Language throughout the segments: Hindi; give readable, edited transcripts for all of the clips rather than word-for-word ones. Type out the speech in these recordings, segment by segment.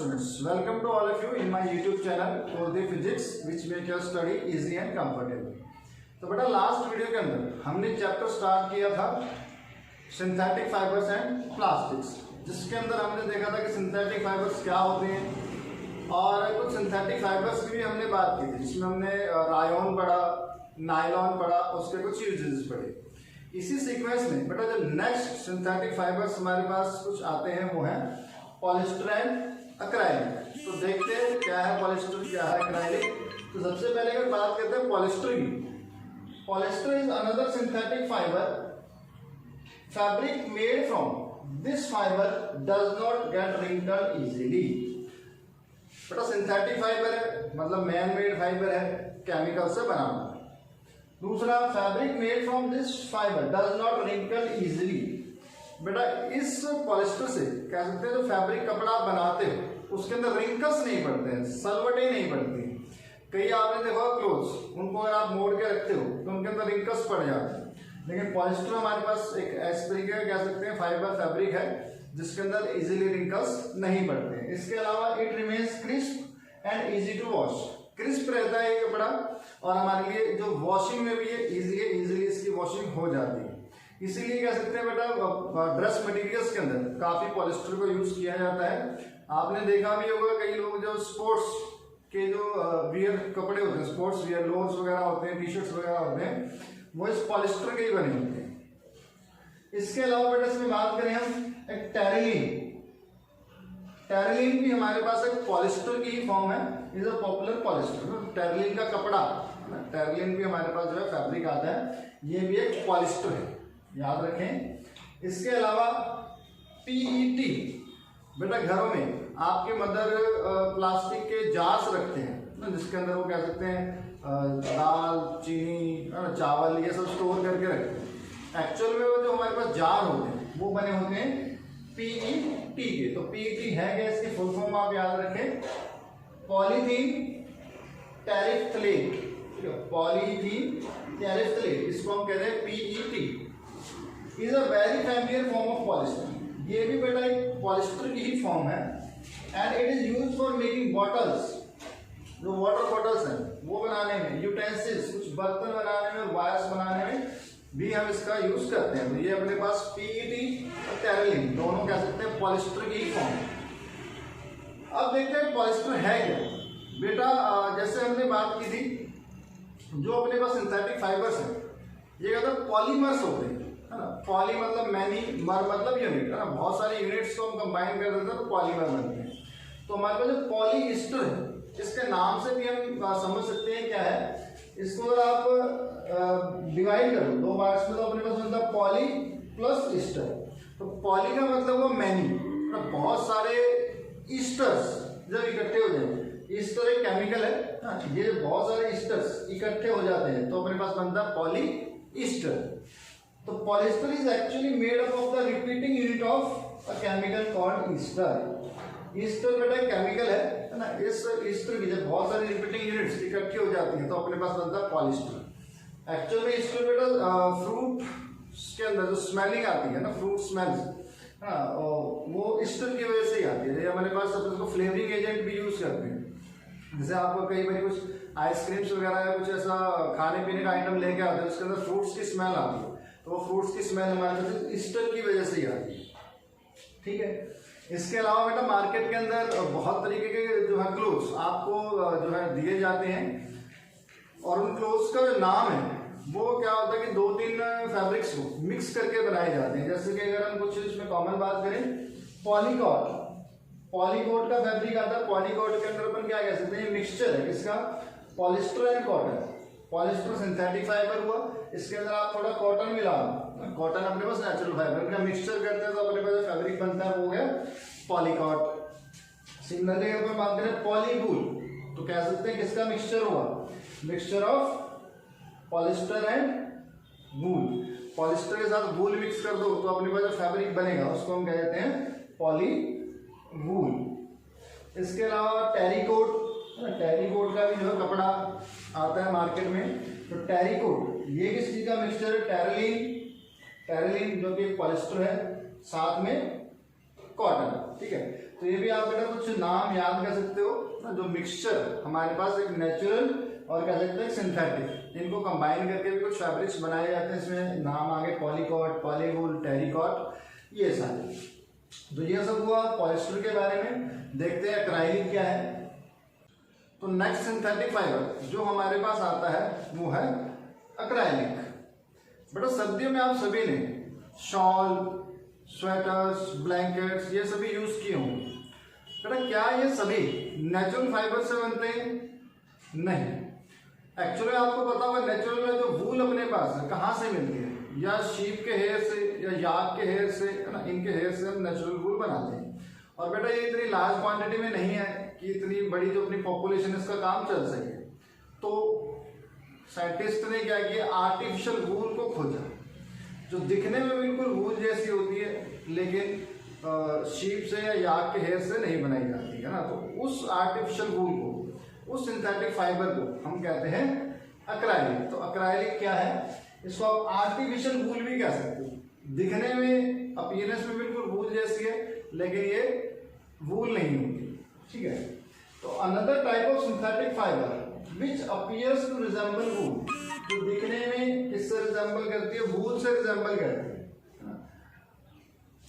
students, welcome to all of you in my YouTube channel Kuldeep Physics, which make your study easy and comfortable. तो बेटा लास्ट वीडियो के अंदर हमने चैप्टर स्टार्ट किया था सिंथेटिक फाइबर्स एंड प्लास्टिक्स, जिसके अंदर हमने देखा था कि सिंथेटिक फाइबर्स क्या होते हैं और कुछ सिंथेटिक फाइबर्स की भी हमने बात की थी, जिसमें हमने रायोन पढ़ा, नायलॉन पढ़ा, उसके कुछ यूजेस पढ़े। इसी सीक्वेंस में बेटा जो नेक्स्ट सिंथेटिक फाइबर्स हमारे पास कुछ आते हैं वो है पॉलिस्टर एंड एक्राइलिक। तो देखते हैं क्या है पॉलिस्टर, क्या है एक्राइलिक। तो सबसे पहले अगर बात करते हैं पॉलिस्टर की, polyester is another synthetic fibre fabric made from this fibre does not get wrinkled easily. बेटा सिंथेटिक फाइबर है मतलब मैन मेड फाइबर है, केमिकल से बना हुआ। दूसरा fabric made from this fibre does not wrinkle easily. बेटा इस पॉलिस्टर से कह सकते हैं जो फैब्रिक कपड़ा बनाते हो उसके अंदर रिंकल्स नहीं पड़ते हैं, सलवटें नहीं पड़ती। कई आपने देखा क्लोथ्स, उनको अगर आप मोड़ के रखते हो तो उनके अंदर रिंकल्स पड़ जाते हैं, लेकिन पॉलिस्टर हमारे पास एक ऐसे तरीके का कह सकते हैं फाइबर फैब्रिक है जिसके अंदर इजीली रिंकल्स नहीं पड़ते हैं। इसके अलावा it remains crisp and easy to wash, crisp रहता है ये कपड़ा और हमारे लिए जो वॉशिंग में भी ये इजीली इसकी वॉशिंग हो जाती है। इसीलिए कह सकते हैं बेटा ड्रेस मटेरियल्स के अंदर काफी पॉलिस्टर को यूज किया जाता है। आपने देखा भी होगा कई लोग जो स्पोर्ट्स के जो वियर कपड़े होते हैं, स्पोर्ट्स वियर लोअर्स वगैरह होते हैं, टी शर्ट्स वगैरह होते हैं, वो इस पॉलिस्टर के ही बने होते हैं। इसके अलावा बेटा इसमें बात करें हम एक टेरिलीन, टेरिलीन भी हमारे पास एक पॉलिस्टर की ही फॉर्म है, is a popular polyester. Terylene का कपड़ा, टेरिलीन भी हमारे पास जो है फैब्रिक आता है, ये भी एक पॉलिस्टर है, याद रखें। इसके अलावा पीईटी, बेटा घरों में आपके मदर प्लास्टिक के जार्स रखते हैं जिसके अंदर वो कह सकते हैं दाल, चीनी, चावल ये सब स्टोर करके रखते हैं। एक्चुअल में वो जो हमारे पास जार होते हैं वो बने होते हैं पीईटी के। तो पीईटी है क्या, इसकी फुल फॉर्म आप याद रखें, पॉलीथीन टेरिफ्थलेट। पॉलीथीन टेरिफ्थलेट, इसको हम कहते हैं PET. Is a very familiar form of polyester, ये भी बेटा एक पॉलिस्टर की ही फॉर्म है। And it is use for making bottles, जो वाटर बॉटल्स हैं वो बनाने में, यूटेंसिल्स कुछ बर्तन बनाने में, वायर्स बनाने में भी हम इसका यूज करते हैं। तो ये अपने पास पीईटी और टेरिलीन दोनों कह सकते हैं पॉलिस्टर की ही फॉर्म। अब देखते हैं पॉलिस्टर है क्या। बेटा जैसे हमने बात की थी, जो अपने पास सिंथेटिक फाइबर्स हैं ये कहते हैं पॉलीमर्स होते हैं, है ना। पॉली मतलब मैनी, मर मतलब यूनिट, है ना। बहुत सारे यूनिट्स को हम कंबाइन कर देते हैं तो पॉलीमर बनते हैं। तो हमारे पास जो पॉलीइस्टर है, इसके नाम से भी हम समझ सकते हैं क्या है। इसको अगर आप डिवाइड करो दो पार्ट्स में तो अपने पास बनता है पॉली प्लस ईस्टर। तो पॉली का मतलब वो मैनी, बहुत सारे ईस्टर्स जब इकट्ठे हो जाए, ईस्टर एक केमिकल है, ये बहुत सारे ईस्टर्स इकट्ठे हो जाते हैं तो अपने पास बनता है पॉलीइस्टर। तो polyester is actually made up of the repeating unit of a chemical called Easter. Easter बेटा केमिकल है ना। इस ईस्टर की जब बहुत सारी रिपीटिंग यूनिट्स इकट्ठी हो जाती हैं तो अपने पास बनता है पॉलिस्टर। एक्चुअल में ईस्टर बेटा फ्रूट के अंदर जो स्मेलिंग आती है ना, फ्रूट स्मेल्स, हाँ वो ईस्टर की वजह से ही आती है। हमारे पास सब इसको फ्लेवरिंग एजेंट भी यूज करते हैं। जैसे आपको कई बार कुछ आइसक्रीम्स वगैरह या कुछ ऐसा खाने पीने का आइटम लेके आते हैं उसके अंदर फ्रूट्स की स्मेल आती है, तो वो फ्रूट्स की स्मेल हमारे पास ईस्टर की वजह से ही आती है, ठीक है। इसके अलावा बेटा मार्केट के अंदर बहुत तरीके के जो है क्लोथ्स आपको जो है दिए जाते हैं और उन क्लोथ्स का जो नाम है वो क्या होता है कि दो तीन फैब्रिक्स को मिक्स करके बनाए जाते हैं। जैसे कि अगर हम कुछ इसमें कॉमन बात करें, पॉलीकॉट, पॉलीकोट का फैब्रिक आता है। पॉलीकोट के अंदर अपन क्या कह सकते हैं, मिक्सचर है किसका, polyester and cotton. Polyester synthetic fibre हुआ, इसके अंदर आप थोड़ा कॉटन मिला, कॉटन अपने पास नेचुरल फाइबर का मिक्सचर करते हैं तो अपने पास फैब्रिक बनता है वो गया पॉलीकॉट। सिमिलरली अगर बात करें पॉलीवूल, तो कह सकते हैं किसका मिक्सचर हुआ, mixture of polyester and wool. Polyester के साथ वूल मिक्स कर दो तो अपने पास जो फैब्रिक बनेगा उसको हम कह देते हैं पॉलीवूल। इसके अलावा टेरिकोट, टेरिकोट का भी जो है कपड़ा आता है मार्केट में। तो टेरिकोट ये किस चीज का मिक्सचर है, टेरिलीन, टेरिलीन जो कि पॉलिस्टर है, साथ में कॉटन, ठीक है। तो ये भी आप बेटा कुछ नाम याद कर सकते हो ना, जो मिक्सचर हमारे पास एक नेचुरल और कह सकते हैं सिंथेटिक, इनको कंबाइन करके भी कुछ फैब्रिक्स बनाए जाते हैं। इसमें नाम आगे पॉलीकॉट, पॉलीवूल, टेरिकॉट, ये सारे। तो ये सब हुआ पॉलिस्टर के बारे में। देखते हैं एक्राइलिक क्या है। तो नेक्स्ट सिंथेटिक फाइबर जो हमारे पास आता है वो है एक्राइलिक। बेटा सर्दियों में आप सभी ने शॉल, स्वेटर्स, ब्लैंकेट्स ये सभी यूज किए होंगे। बेटा क्या ये सभी नेचुरल फाइबर से बनते हैं? नहीं। एक्चुअली आपको पता होगा नेचुरल में जो वूल अपने पास है कहाँ से मिलती है, या शीप के हेयर से या याक के हेयर से, है ना, इनके हेयर से हम नेचुरल वूल बनाते हैं। और बेटा ये इतनी लार्ज क्वांटिटी में नहीं है कि इतनी बड़ी जो अपनी पॉपुलेशन है इसका काम चल सके। तो साइंटिस्ट ने क्या किया, आर्टिफिशियल वूल को खोजा जो दिखने में बिल्कुल वूल जैसी होती है लेकिन शीप से या याक के हेयर से नहीं बनाई जाती है ना। तो उस आर्टिफिशियल वूल को, उस सिंथेटिक फाइबर को हम कहते हैं एक्राइलिक। तो एक्राइलिक क्या है, इसको आप आर्टिफिशियल वूल भी कह सकते हो। दिखने में अपीयरेंस में बिल्कुल वूल जैसी है लेकिन ये वूल नहीं होती, ठीक है। तो another type of synthetic fibre which appears to resemble wool, जो दिखने में किससे रिजेंबल करती है, वूल से रिजेंबल करती है।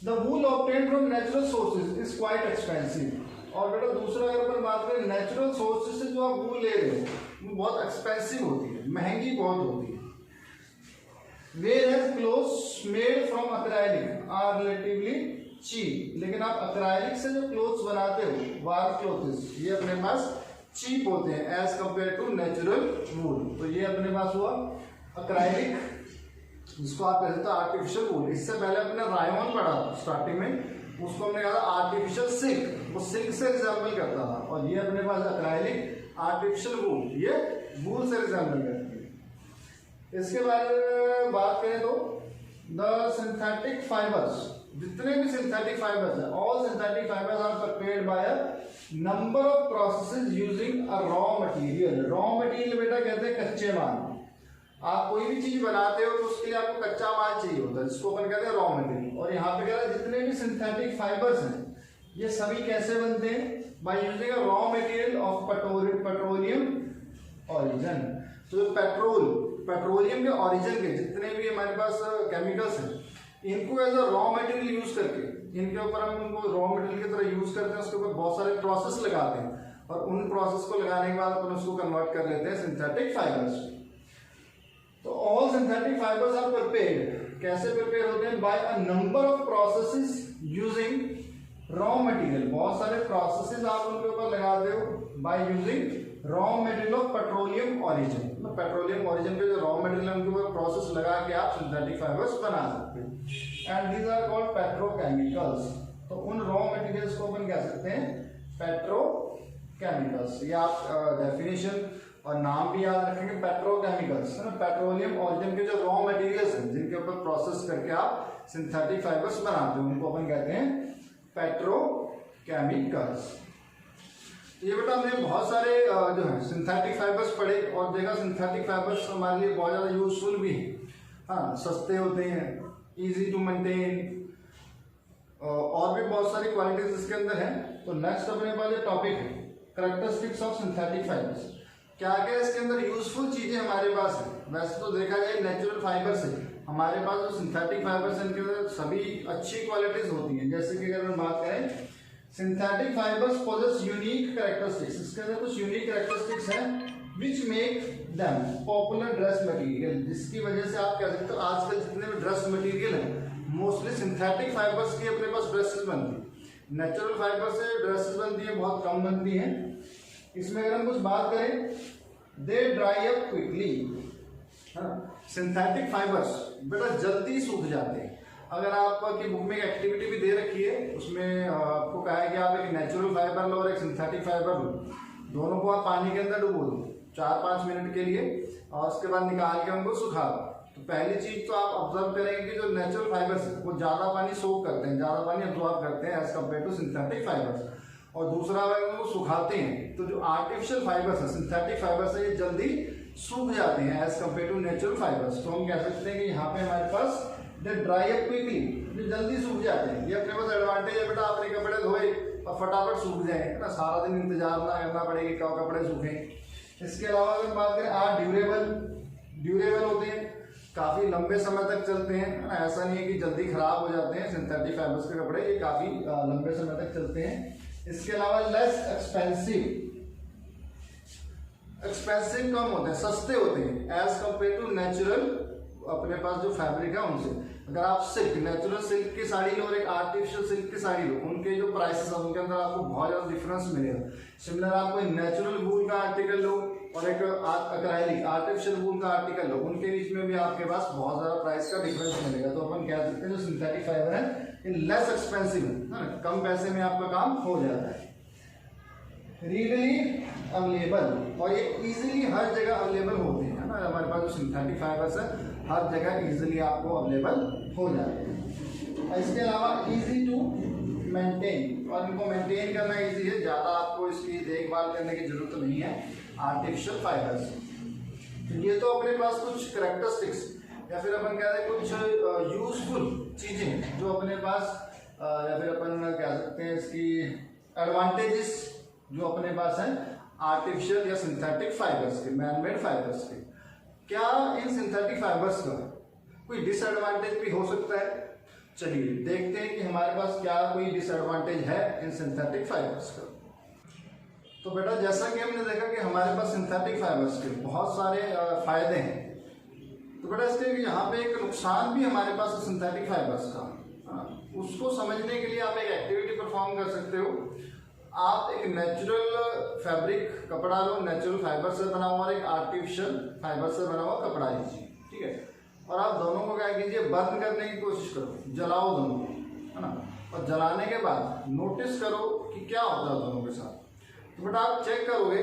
The wool obtained from natural sources is quite expensive. और बेटा दूसरा अगर अपन बात करें, नेचुरल सोर्सेज से जो आप वूल ले रहे हो वो बहुत एक्सपेंसिव होती है, महंगी बहुत होती है। Whereas clothes made from acrylic are relatively cheap, लेकिन आप acrylic से जो क्लोथ्स बनाते हो, वार क्लोथ्स, ये अपने पास चीप होते हैं एज कम्पेयर टू नेचुरल वूल। तो ये अपने पास हुआ acrylic, जिसको आप कहते हो आर्टिफिशियल वूल। इससे पहले अपने रायन पढ़ा स्टार्टिंग में, उसको हमने कहा था आर्टिफिशियल सिल्क, वो सिल्क से रिजेंबल करता था। और ये अपने पास acrylic आर्टिफिशियल वूल, ये वूल से रिजेंबल करती है। इसके बारे में बात करें तो द सिंथेटिक फाइबर्स, जितने भी सिंथेटिक फाइबर्स हैं, all synthetic fibres are prepared by a number of processes using a raw material. Raw material बेटा कहते हैं कच्चे माल। आप कोई भी चीज बनाते हो तो उसके लिए आपको कच्चा माल चाहिए होता है, जिसको अपन कहते हैं रॉ मटेरियल। और यहाँ पे कह रहा है जितने भी सिंथेटिक फाइबर्स हैं ये सभी कैसे बनते हैं, by using a raw material of petroleum origin. तो पेट्रोलियम के ओरिजिन के जितने भी हमारे पास केमिकल्स हैं, इनको as a raw material use करके, इनके ऊपर हम उनको रॉ मटेरियल की तरह यूज करते हैं, उसके ऊपर बहुत सारे प्रोसेस लगाते हैं और उन प्रोसेस को लगाने के बाद अपन उसको कन्वर्ट कर लेते हैं सिंथेटिक फाइबर्स। तो all synthetic fibres are prepared, कैसे प्रिपेयर होते हैं, by a number of processes using raw material. बहुत सारे प्रोसेसेस आप उनके ऊपर लगाते हो by using raw material of petroleum origin. Petroleum origin के जो रॉ मटेरियल उनके ऊपर प्रोसेस लगा के आप सिंथेटिक फाइबर्स बना सकते हो। And these are called petrochemicals. तो उन रॉ मटेरियल्स को अपन कह सकते हैं पेट्रोकेमिकल्स। ये आप डेफिनेशन और नाम भी याद रखेंगे, पेट्रोकेमिकल्स है ना। पेट्रोलियम ओरिजिन के जो रॉ मटेरियल्स हैं जिनके ऊपर प्रोसेस करके आप सिंथेटिक फाइबर्स बनाते हो, उनको अपन कहते हैं पेट्रोकेमिकल्स। ये बेटा हमने बहुत सारे जो है सिंथेटिक फाइबर्स पढ़े और देखा सिंथेटिक फाइबर्स हमारे लिए बहुत ज़्यादा यूजफुल भी है। हाँ, सस्ते होते हैं, इजी टू मेंटेन, और भी बहुत सारी क्वालिटीज इसके अंदर हैं। तो नेक्स्ट अपने पास ये टॉपिक है कैरेक्टरिस्टिक्स ऑफ सिंथेटिक फाइबर्स। क्या क्या इसके अंदर यूजफुल चीज़ें हमारे पास है। वैसे तो देखा जाए नेचुरल फाइबर से हमारे पास जो सिंथेटिक फाइबर्स हैं इनके अंदर सभी अच्छी क्वालिटीज होती हैं। जैसे कि अगर हम बात करें synthetic fibres possess unique characteristics, इसके अंदर कुछ यूनिक कैरेक्टरिस्टिक्स हैं which make them popular dress material, जिसकी वजह से आप कह सकते हो आजकल जितने भी ड्रेस मटेरियल हैं मोस्टली सिंथेटिक फाइबर्स की अपने पास ड्रेसेस बनती है। नेचुरल फाइबर से ड्रेसेस बनती है, बहुत कम बनती हैं। इसमें अगर हम कुछ बात करें, they dry up quickly. Synthetic fibres बेटा जल्दी सूख जाते हैं। अगर आपकी बुक में एक एक्टिविटी भी दे रखी है, उसमें आपको कहा है कि आप एक नेचुरल फाइबर लो और एक सिंथेटिक फाइबर लो, दोनों को आप पानी के अंदर डुबो दो 4-5 मिनट के लिए और उसके बाद निकाल के उनको सुखा दो। तो पहली चीज तो आप ऑब्जर्व करेंगे कि जो नेचुरल फाइबर्स है वो ज्यादा पानी सोख करते हैं, ज्यादा पानी अब्जॉर्ब करते हैं as compared to synthetic fibres. और दूसरा अगर वो सुखाते हैं तो जो आर्टिफिशियल फाइबर्स है सिंथेटिक फाइबर्स है ये जल्दी सूख जाते हैं as compared to natural fibres. तो हम कह सकते हैं कि यहाँ पे हमारे पास दे ड्राई अप क्विकली, जो जल्दी सूख जाते हैं। ये अपने पास एडवांटेज है बेटा, आपने कपड़े धोए और फटाफट सूख जाए, है ना, सारा दिन इंतजार ना करना पड़ेगा कब कपड़े सूखें। इसके अलावा अगर बात करें आर ड्यूरेबल होते हैं, काफ़ी लंबे समय तक चलते हैं, है ना, ऐसा नहीं है कि जल्दी खराब हो जाते हैं। सिंथेटिक फाइबर्स के कपड़े ये काफ़ी लंबे समय तक चलते हैं। इसके अलावा लेस एक्सपेंसिव कम होते हैं, सस्ते होते हैं एज कम्पेयर टू नेचुरल अपने पास जो फैब्रिक है उनसे। अगर आप सिल्क नेचुरल सिल्क की साड़ी लो और एक आर्टिफिशियल सिल्क की साड़ी लो, उनके जो प्राइसेस है उनके अंदर आपको बहुत ज़्यादा डिफरेंस मिलेगा। सिमिलर आप कोई नेचुरल वूल का आर्टिकल लो और एक अक्राइलिक आर्टिफिशियल वूल का आर्टिकल लो, उनके बीच में भी आपके पास बहुत ज़्यादा प्राइस का डिफरेंस मिलेगा। तो अपन कह सकते हैं जो सिंथेटिक फाइबर है ये लेस एक्सपेंसिव है, कम पैसे में आपका काम हो जाता है। रीडली अवेलेबल, और ये इजीली हर जगह अवेलेबल होते हैं, है ना, हमारे पास जो सिंथेटिक फाइबर्स है हर जगह इजीली आपको अवेलेबल हो जाते हैं। इसके अलावा इजी टू मेंटेन, और इनको मेंटेन करना इजी है, ज़्यादा आपको इसकी देखभाल करने की जरूरत नहीं है आर्टिफिशियल फाइबर्स। ये तो अपने पास कुछ करेक्टरिस्टिक्स या फिर अपन कह रहे कुछ यूजफुल चीज़ें जो अपने पास या फिर अपन कह सकते हैं इसकी एडवांटेजेस जो अपने पास है आर्टिफिशियल या सिंथेटिक फाइबर्स के, मैनमेड फाइबर्स के। क्या इन सिंथेटिक फाइबर्स का कोई डिसएडवांटेज भी हो सकता है? चलिए देखते हैं कि हमारे पास क्या कोई डिसएडवांटेज है इन सिंथेटिक फाइबर्स का। तो बेटा जैसा कि हमने देखा कि हमारे पास सिंथेटिक फाइबर्स के बहुत सारे फायदे हैं, तो बेटा इसके यहाँ पे एक नुकसान भी हमारे पास है सिंथेटिक फाइबर्स का। उसको समझने के लिए आप एक एक्टिविटी परफॉर्म कर सकते हो। आप एक नेचुरल फैब्रिक कपड़ा लो, नेचुरल फाइबर से बना हुआ, और एक आर्टिफिशियल फाइबर से बना हुआ कपड़ा लीजिए, ठीक है, और आप दोनों को क्या कीजिए, बर्न करने की कोशिश करो, जलाओ दोनों, है ना, और जलाने के बाद नोटिस करो कि क्या होता है दोनों के साथ। तो बेटा आप चेक करोगे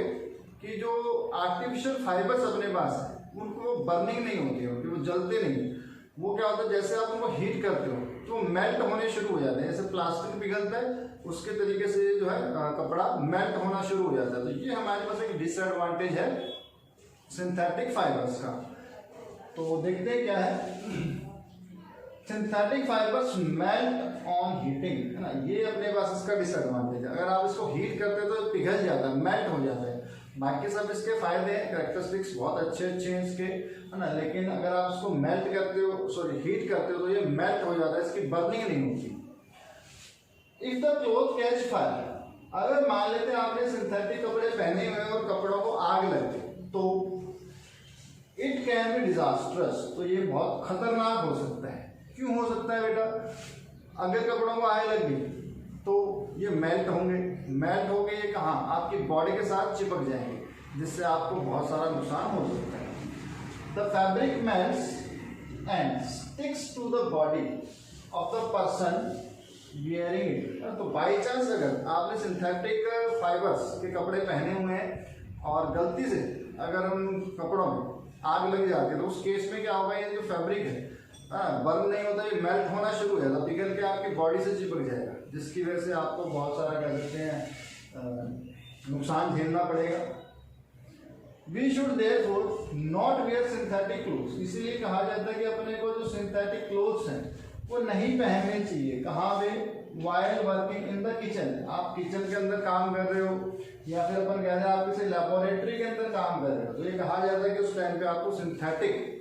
कि जो आर्टिफिशियल फाइबर्स अपने पास है उनको बर्निंग नहीं होती है, उनकी वो जलते नहीं। वो क्या होता है, जैसे आप उनको हीट करते हो तो मेल्ट होने शुरू हो जाते हैं, जैसे प्लास्टिक पिघलता है उसके तरीके से जो है कपड़ा मेल्ट होना शुरू हो जाता है। तो ये हमारे पास एक डिसएडवांटेज है सिंथेटिक फाइबर्स का। तो देखते हैं क्या है। Synthetic fibres melt on heating, है ना, ये अपने पास इसका डिसएडवांटेज है। अगर आप इसको हीट करते हो तो पिघल जाता है, मेल्ट हो जाता है। बाकी सब इसके फायदे हैं, कैरेक्टरिस्टिक्स बहुत अच्छे हैं इसके, है ना, लेकिन अगर आप इसको मेल्ट करते हो, सॉरी हीट करते हो, तो ये मेल्ट हो जाता है, इसकी बर्निंग नहीं होती। If the cloth catch fire, अगर मान लेते हैं आपने सिंथेटिक कपड़े पहने हुए और कपड़ों को आग लग गई, तो इट कैन बी डिजास्ट्रस, तो ये बहुत खतरनाक हो सकता है। क्यों हो सकता है बेटा? अगर कपड़ों को आग लग गई तो ये मेल्ट होंगे, मेल्ट हो गए ये कहाँ, आपकी बॉडी के साथ चिपक जाएंगे, जिससे आपको बहुत सारा नुकसान हो सकता है। The fabric melts and sticks to the body of the person wearing it. तो बाई चांस अगर आपने सिंथेटिक फाइबर्स के कपड़े पहने हुए हैं और गलती से अगर उन कपड़ों में आग लग जाती है, तो उस केस में क्या होगा, ये जो फैब्रिक है बर्न नहीं होता, ये मेल्ट होना शुरू हो जाता, पिघल के आपकी बॉडी से चिपक जाएगा, जिसकी वजह से आपको बहुत सारा कह सकते हैं नुकसान झेलना पड़ेगा। We should therefore not wear synthetic clothes, इसीलिए कहा जाता है कि अपने को जो सिंथेटिक क्लोथ्स हैं वो नहीं पहनने चाहिए। कहाँ पे? While working in the kitchen, आप किचन के अंदर काम कर रहे हो या फिर अपन कह रहे हैं आप किसी लेबोरेटरी के अंदर काम कर रहे हो, तो ये कहा जाता है कि उस टाइम पे आपको सिंथेटिक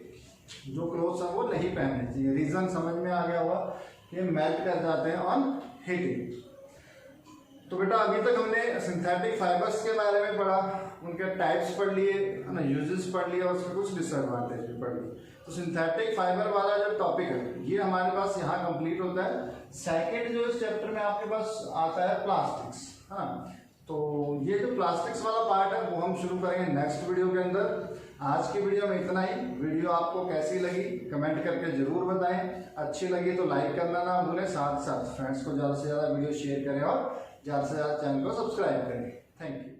जो क्लोथ्स है वो नहीं पहनने चाहिए। रीजन समझ में आ गया होगा कि मेल्ट कर जाते हैं ऑन हीटिंग। तो बेटा अभी तक हमने सिंथेटिक फाइबर्स के बारे में पढ़ा, उनके टाइप्स पढ़ लिए, है ना, यूजेस पढ़ लिए और उसके कुछ डिसएडवांटेज भी पढ़ लिए। तो सिंथेटिक फाइबर वाला जो टॉपिक है ये हमारे पास यहाँ कंप्लीट होता है। सेकंड जो इस चैप्टर में आपके पास आता है प्लास्टिक्स, हाँ, तो ये जो प्लास्टिक्स वाला पार्ट है वो हम शुरू करेंगे नेक्स्ट वीडियो के अंदर। आज की वीडियो में इतना ही। वीडियो आपको कैसी लगी कमेंट करके जरूर बताएं, अच्छी लगी तो लाइक करना ना भूलें, साथ साथ फ्रेंड्स को ज़्यादा से ज़्यादा वीडियो शेयर करें और ज़्यादा से ज़्यादा चैनल को सब्सक्राइब करें। Thank you.